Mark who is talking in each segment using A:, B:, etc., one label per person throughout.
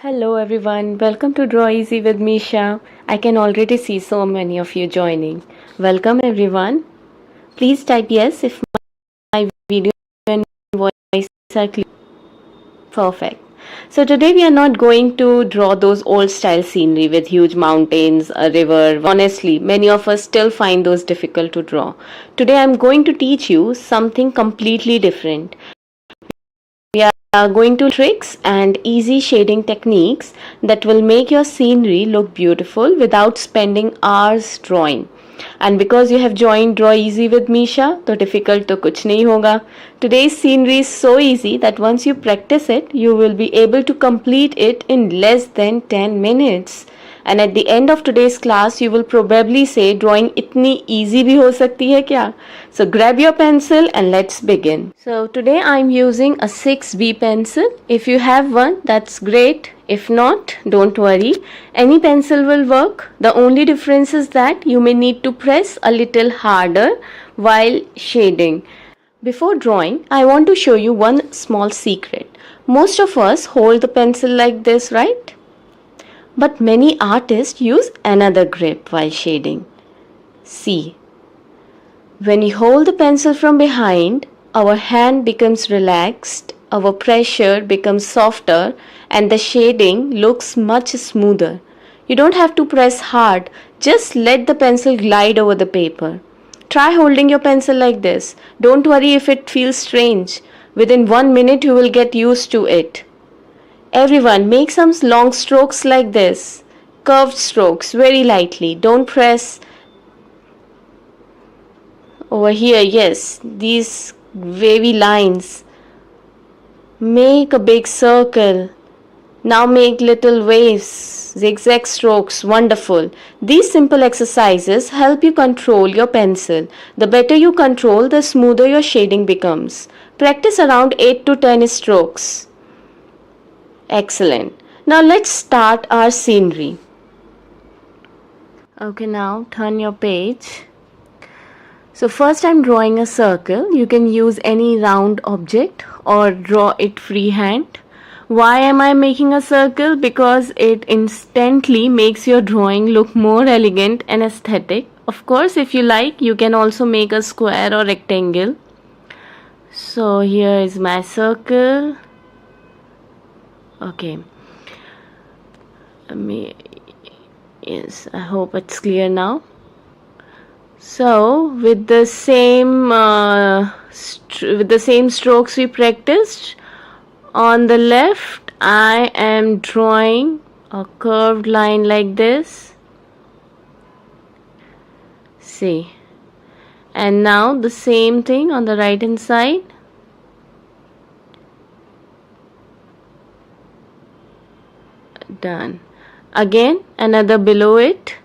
A: Hello everyone, welcome to Draw Easy with Misha. I can already see so many of you joining. Welcome everyone. Please type yes if my video and voice are clear. Perfect. So today we are not going to draw those old style scenery with huge mountains, a river. Honestly, many of us still find those difficult to draw. Today I'm going to teach you something completely different. We are going to tricks and easy shading techniques that will make your scenery look beautiful without spending hours drawing. And because you have joined Draw Easy with Misha, तो difficult तो कुछ नहीं होगा. Today's scenery is so easy that once you practice it, you will be able to complete it in less than 10 minutes. And at the end of today's class, you will probably say, drawing इतनी easy भी हो सकती है क्या? So grab your pencil and let's begin. So today I'm using a 6B pencil. If you have one, that's great. If not, don't worry. Any pencil will work. The only difference is that you may need to press a little harder while shading. Before drawing, I want to show you one small secret. Most of us hold the pencil like this, right? But many artists use another grip while shading. See, when you hold the pencil from behind, our hand becomes relaxed, our pressure becomes softer, and the shading looks much smoother. You don't have to press hard, just let the pencil glide over the paper. Try holding your pencil like this. Don't worry if it feels strange. Within 1 minute, you will get used to it. Everyone, make some long strokes like this. Curved strokes, very lightly. Don't press over here. Yes, these wavy lines. Make a big circle. Now make little waves, zigzag strokes. Wonderful. These simple exercises help you control your pencil. The better you control, the smoother your shading becomes. Practice around 8 to 10 strokes. Excellent. Now let's start our scenery. Okay, now turn your page. So first I'm drawing a circle. You can use any round object or draw it freehand. Why am I making a circle? Because it instantly makes your drawing look more elegant and aesthetic. Of course, if you like, you can also make a square or rectangle. So here is my circle. Okay. Yes, I hope it's clear now. So with the same strokes we practiced, on the left I am drawing a curved line like this. See, and now the same thing on the right hand side. Done. Again another below it.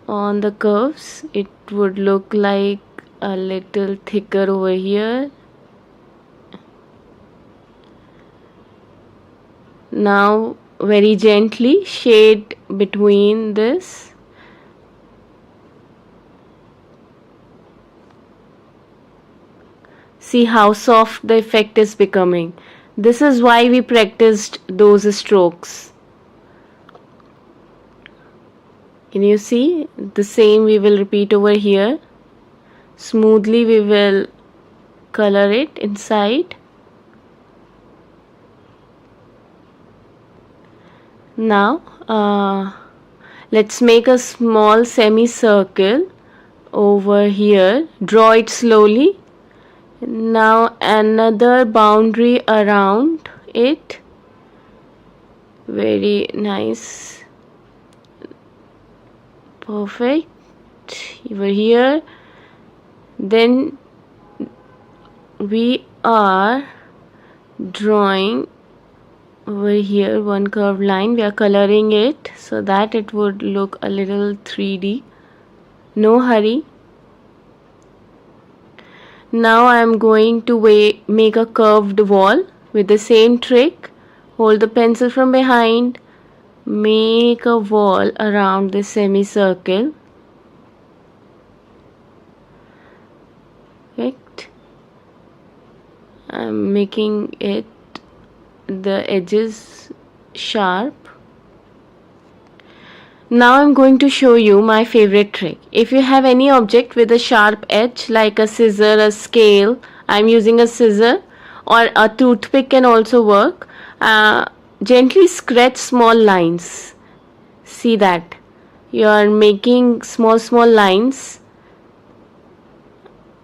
A: On the curves it would look like a little thicker over here. Now very gently shade between this. See how soft the effect is becoming. This is why we practiced those strokes. Can you see? The same we will repeat over here. Smoothly we will color it inside. Now let's make a small semicircle over here. Draw it slowly. Now another boundary around it. Very nice. Perfect. Over here. Then we are drawing over here one curved line. We are coloring it so that it would look a little 3D. No hurry. Now I am going to make a curved wall with the same trick. Hold the pencil from behind. Make a wall around the semicircle. Perfect. I'm making it the edges sharp. Now I'm going to show you my favorite trick. If you have any object with a sharp edge like a scissor, a scale, I'm using a scissor, or a toothpick can also work. Gently scratch small lines. See that? You are making small lines.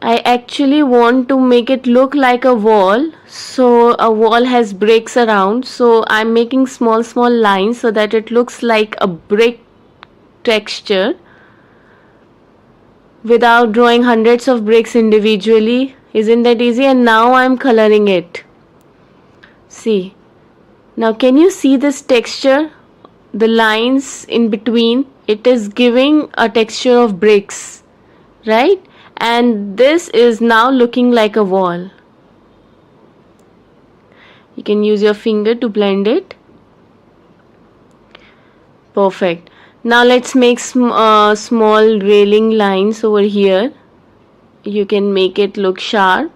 A: I actually want to make it look like a wall, so a wall has bricks around, so I'm making small lines so that it looks like a brick texture without drawing hundreds of bricks individually. Isn't that easy? And now I'm coloring it. See, now can you see this texture? The lines in between, it is giving a texture of bricks, right? And this is now looking like a wall. You can use your finger to blend it. Perfect. Now let's make small railing lines over here. You can make it look sharp.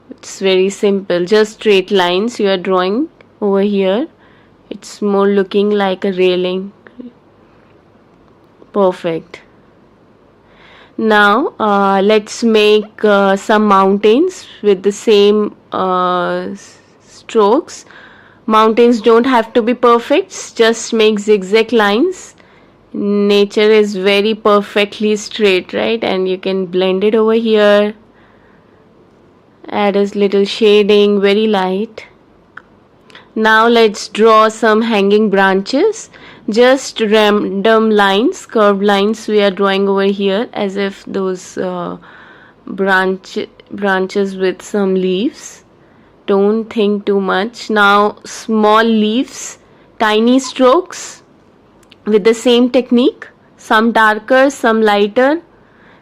A: It's very simple, just straight lines you are drawing over here. It's more looking like a railing. Perfect. Now let's make some mountains with the same strokes. Mountains don't have to be perfect, just make zigzag lines. Nature is very perfectly straight, right? And you can blend it over here. Add a little shading, very light. Now let's draw some hanging branches. Just random lines, curved lines we are drawing over here, as if those branches with some leaves. Don't think too much. Now small leaves, tiny strokes with the same technique, some darker, some lighter.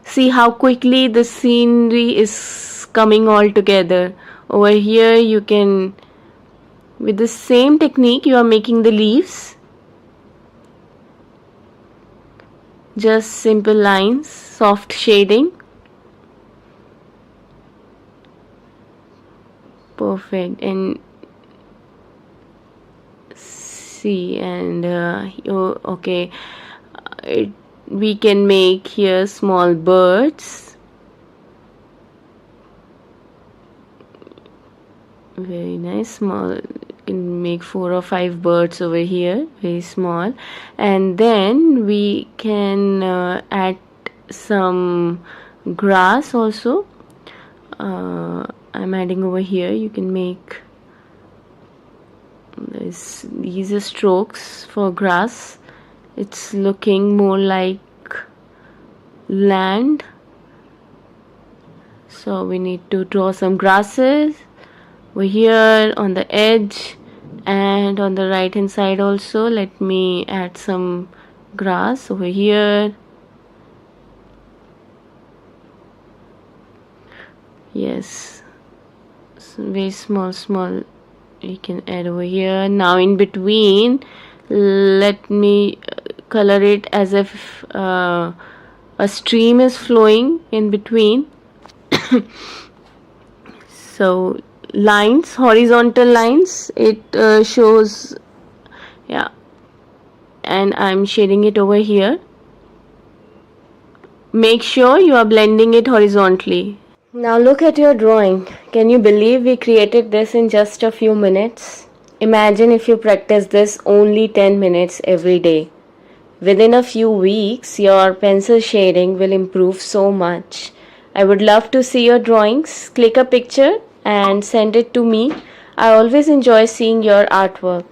A: See how quickly the scenery is coming all together. Over here you can, with the same technique, you are making the leaves. Just simple lines, soft shading. Perfect. And see, and okay, we can make here small birds. Very nice. Small, you can make 4 or 5 birds over here, very small. And then we can add some grass also. I'm adding over here. You can make these are strokes for grass. It's looking more like land, so we need to draw some grasses over here on the edge and on the right hand side also. Let me add some grass over here. Yes, so very small we can add over here. Now in between, let me color it as if a stream is flowing in between. So lines, horizontal lines, it shows, yeah, and I'm shading it over here. Make sure you are blending it horizontally. Now look at your drawing. Can you believe we created this in just a few minutes? Imagine if you practice this only 10 minutes every day. Within a few weeks, your pencil shading will improve so much. I would love to see your drawings. Click a picture and send it to me. I always enjoy seeing your artwork.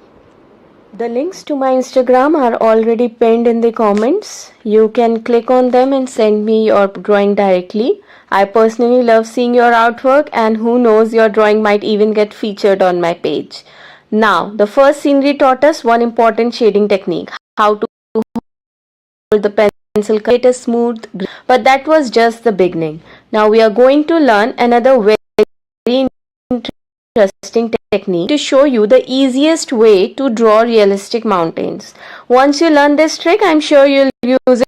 A: The links to my Instagram are already pinned in the comments. You can click on them and send me your drawing directly. I personally love seeing your artwork, and who knows, your drawing might even get featured on my page. Now, the first scenery taught us one important shading technique, how to hold the pencil, create a smooth, but that was just the beginning. Now we are going to learn another very interesting technique to show you the easiest way to draw realistic mountains. Once you learn this trick, I'm sure you'll use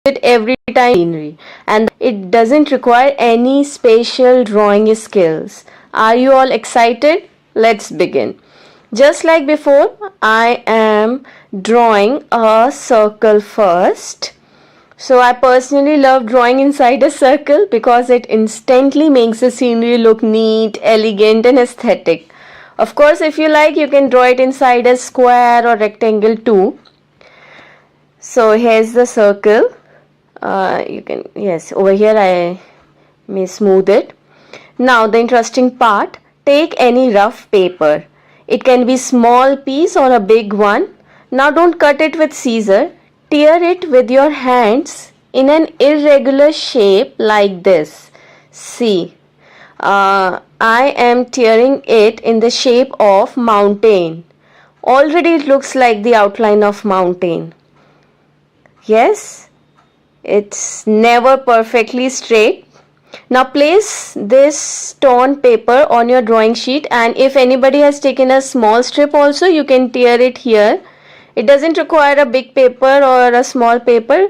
A: it every time scenery, and it doesn't require any special drawing skills. Are you all excited? Let's begin. Just like before, I am drawing a circle first. So I personally love drawing inside a circle because it instantly makes the scenery look neat, elegant and aesthetic. Of course, if you like, you can draw it inside a square or rectangle too. So here's the circle. You can, yes, over here I may smooth it. Now the interesting part, take any rough paper. It can be small piece or a big one. Now don't cut it with scissor. Tear it with your hands in an irregular shape like this. See, I am tearing it in the shape of mountain. Already it looks like the outline of mountain. Yes, it's never perfectly straight. Now place this torn paper on your drawing sheet, and if anybody has taken a small strip also, you can tear it here. It doesn't require a big paper or a small paper.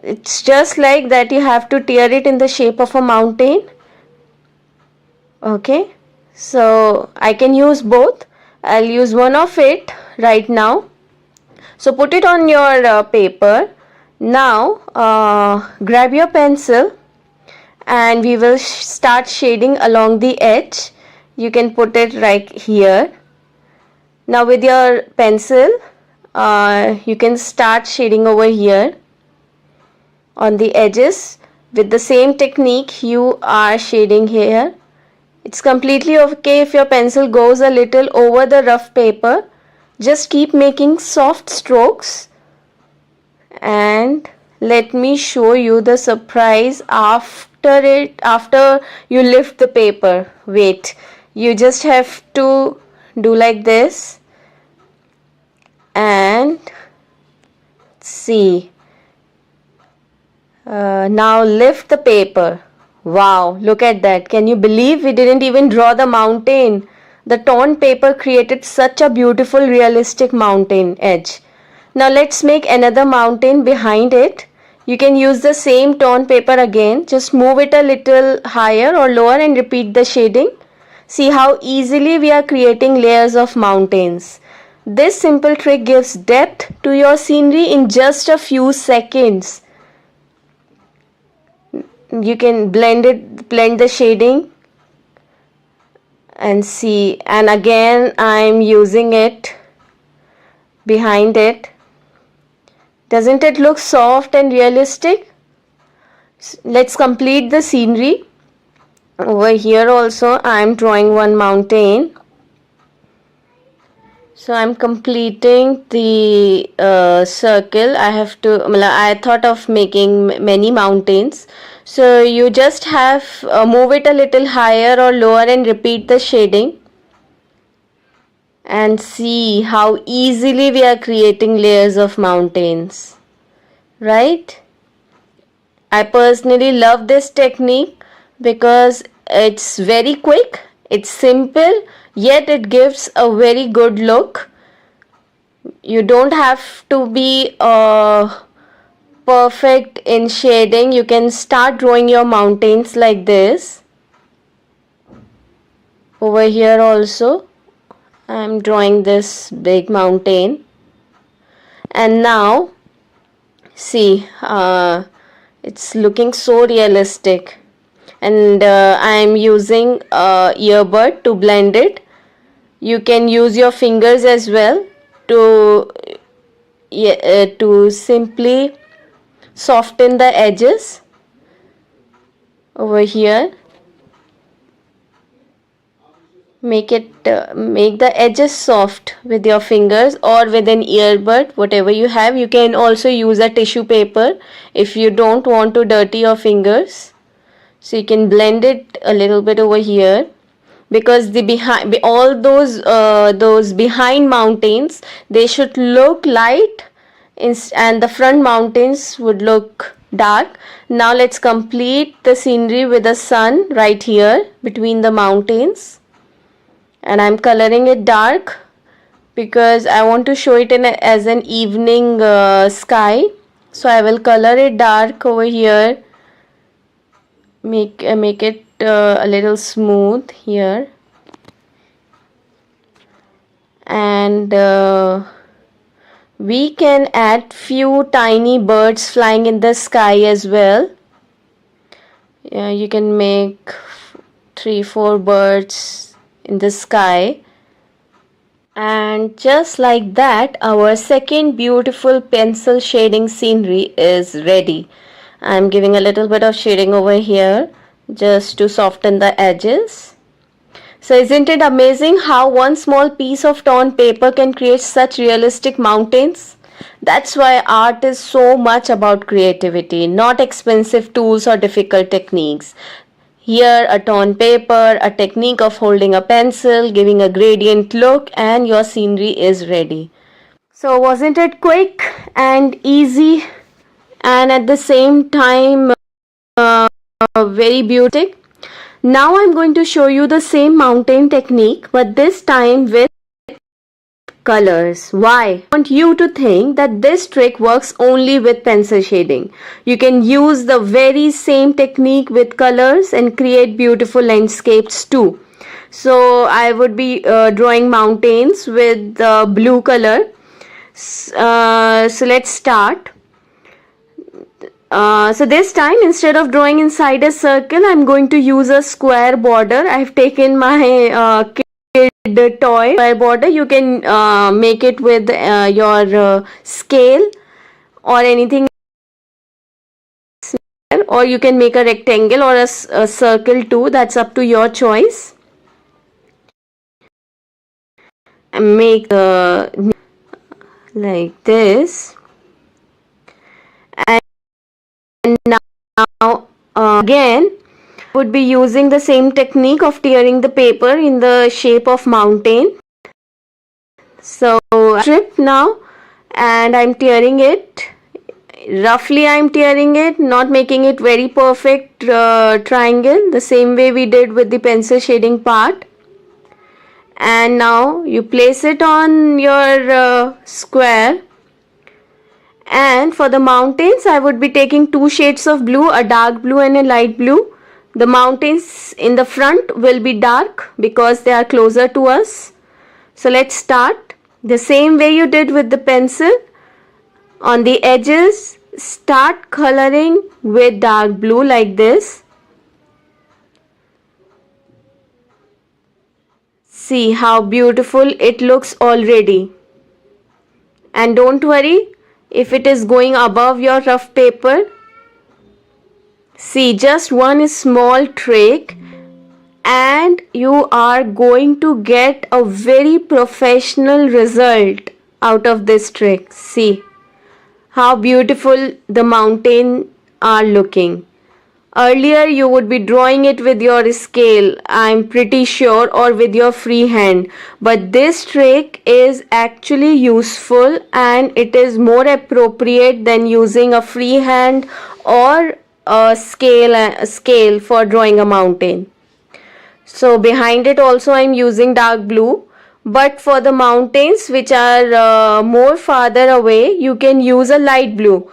A: It's just like that, you have to tear it in the shape of a mountain. Okay, so I can use both. I'll use one of it right now. So put it on your paper. Now grab your pencil and we will start shading along the edge. You can put it right here. Now with your pencil you can start shading over here on the edges. With the same technique you are shading here. It's completely okay if your pencil goes a little over the rough paper. Just keep making soft strokes, and let me show you the surprise after you lift the paper. Wait, you just have to do like this and see. Now lift the paper. Wow, look at that. Can you believe we didn't even draw the mountain? The torn paper created such a beautiful realistic mountain edge. Now let's make another mountain behind it. You can use the same torn paper again. Just move it a little higher or lower and repeat the shading. See how easily we are creating layers of mountains. This simple trick gives depth to your scenery in just a few seconds. You can blend the shading and see, and again I'm using it behind it. Doesn't it look soft and realistic? Let's complete the scenery. Over here also I'm drawing one mountain. So I'm completing the circle. I thought of making many mountains. So you just have move it a little higher or lower and repeat the shading. And see how easily we are creating layers of mountains. Right? I personally love this technique because it's very quick, it's simple, yet it gives a very good look. You don't have to be perfect in shading. You can start drawing your mountains like this. Over here also I'm drawing this big mountain, and now see it's looking so realistic, and I am using earbud to blend it. You can use your fingers as well to simply soften the edges over here. Make the edges soft with your fingers or with an earbud, whatever you have. You can also use a tissue paper if you don't want to dirty your fingers. So you can blend it a little bit over here, because all those behind mountains, they should look light, and the front mountains would look dark. Now let's complete the scenery with the sun right here between the mountains. And I'm coloring it dark because I want to show it as an evening sky. So I will color it dark over here. Make it a little smooth here. and we can add few tiny birds flying in the sky as well. You can make 3-4 birds in the sky. And just like that, our second beautiful pencil shading scenery is ready. I'm giving a little bit of shading over here just to soften the edges. So isn't it amazing how one small piece of torn paper can create such realistic mountains? That's why art is so much about creativity, not expensive tools or difficult techniques. Here, a torn paper, a technique of holding a pencil, giving a gradient look, and your scenery is ready. So, wasn't it quick and easy, and at the same time very beautiful? Now, I'm going to show you the same mountain technique, but this time with colors. Why? I want you to think that this trick works only with pencil shading. You can use the very same technique with colors and create beautiful landscapes too. So I would be drawing mountains with blue color. So let's start. So this time, instead of drawing inside a circle, I'm going to use a square border. I've taken my kid toy square border. You can make it with your scale or anything, or you can make a rectangle or a circle too. That's up to your choice. And make like this. And now again would be using the same technique of tearing the paper in the shape of mountain. So strip now, and I'm tearing it roughly. I'm tearing it, not making it very perfect triangle, the same way we did with the pencil shading part. And now you place it on your square. And for the mountains, I would be taking 2 shades of blue, a dark blue and a light blue. The mountains in the front will be dark because they are closer to us. So let's start the same way you did with the pencil. On the edges, start coloring with dark blue like this. See how beautiful it looks already. And don't worry if it is going above your rough paper. See, just one small trick and you are going to get a very professional result out of this trick. See how beautiful the mountain are looking. Earlier you would be drawing it with your scale, I'm pretty sure, or with your free hand. But this trick is actually useful and it is more appropriate than using a free hand or a scale for drawing a mountain. So behind it also I'm using dark blue. But for the mountains which are more farther away, you can use a light blue.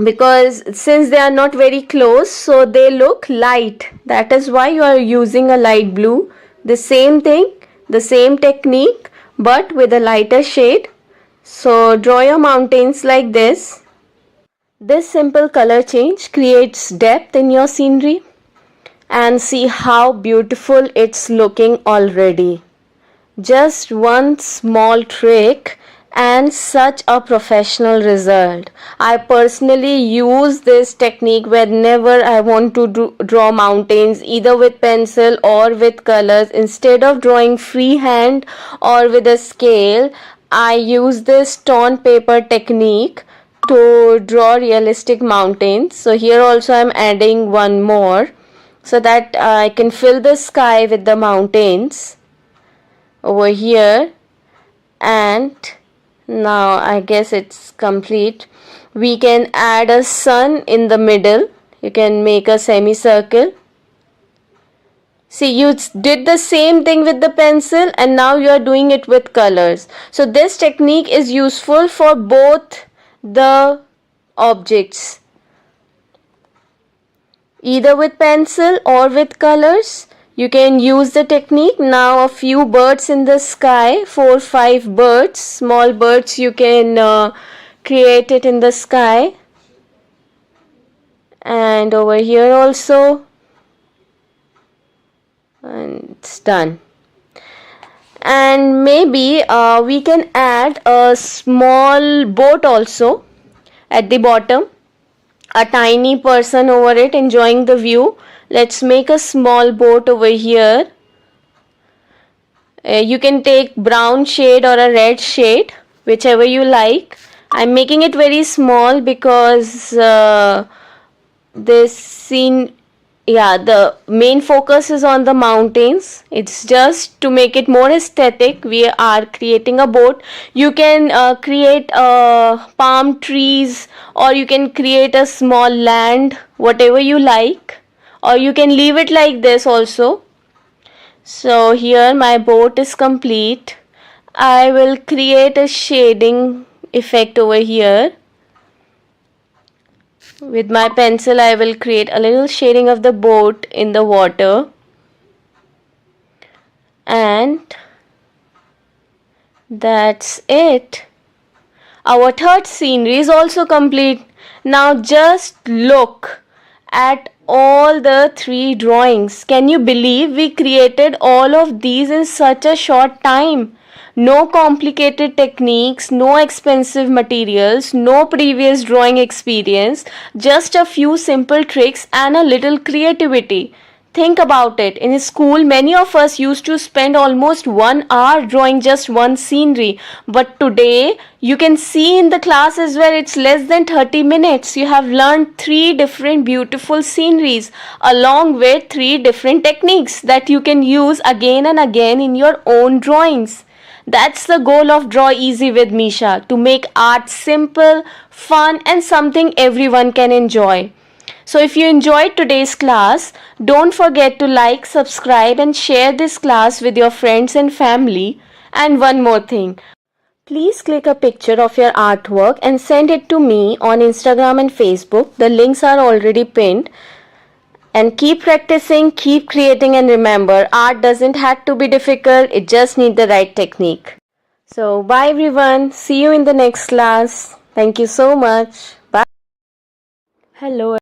A: Because since they are not very close, so they look light. That is why you are using a light blue. The same thing, the same technique, but with a lighter shade. So draw your mountains like this. This simple color change creates depth in your scenery. And see how beautiful it's looking already. Just one small trick and such a professional result. I personally use this technique whenever I want to draw mountains, either with pencil or with colors. Instead of drawing freehand or with a scale, I use this torn paper technique to draw realistic mountains. So here also I'm adding one more so that I can fill the sky with the mountains over here. And now I guess it's complete. We can add a sun in the middle. You can make a semicircle. See, you did the same thing with the pencil and now you are doing it with colors. So this technique is useful for both the objects, either with pencil or with colors. You can use the technique. Now a few birds in the sky, 4-5 birds, small birds, you can create it in the sky. And over here also, and it's done. And maybe we can add a small boat also at the bottom, a tiny person over it enjoying the view. Let's make a small boat over here. You can take brown shade or a red shade, whichever you like. I'm making it very small because this scene, the main focus is on the mountains. It's just to make it more aesthetic. We are creating a boat. You can create palm trees, or you can create a small land, whatever you like, or you can leave it like this also. So here my boat is complete. I will create a shading effect over here. With my pencil I will create a little shading of the boat in the water. And that's it. Our third scenery is also complete. Now just look at all the 3 drawings. Can you believe we created all of these in such a short time? No complicated techniques, no expensive materials, no previous drawing experience, just a few simple tricks and a little creativity. Think about it. In school, many of us used to spend almost 1 hour drawing just one scenery. But today, you can see in the class as well, it's less than 30 minutes. You have learned 3 different beautiful sceneries along with 3 different techniques that you can use again and again in your own drawings. That's the goal of Draw Easy with Misha, to make art simple, fun, and something everyone can enjoy. So if you enjoyed today's class, don't forget to like, subscribe, and share this class with your friends and family. And one more thing, please click a picture of your artwork and send it to me on Instagram and Facebook. The links are already pinned. And keep practicing, keep creating, and remember, art doesn't have to be difficult, it just needs the right technique. So bye everyone, see you in the next class. Thank you so much. Bye. Hello.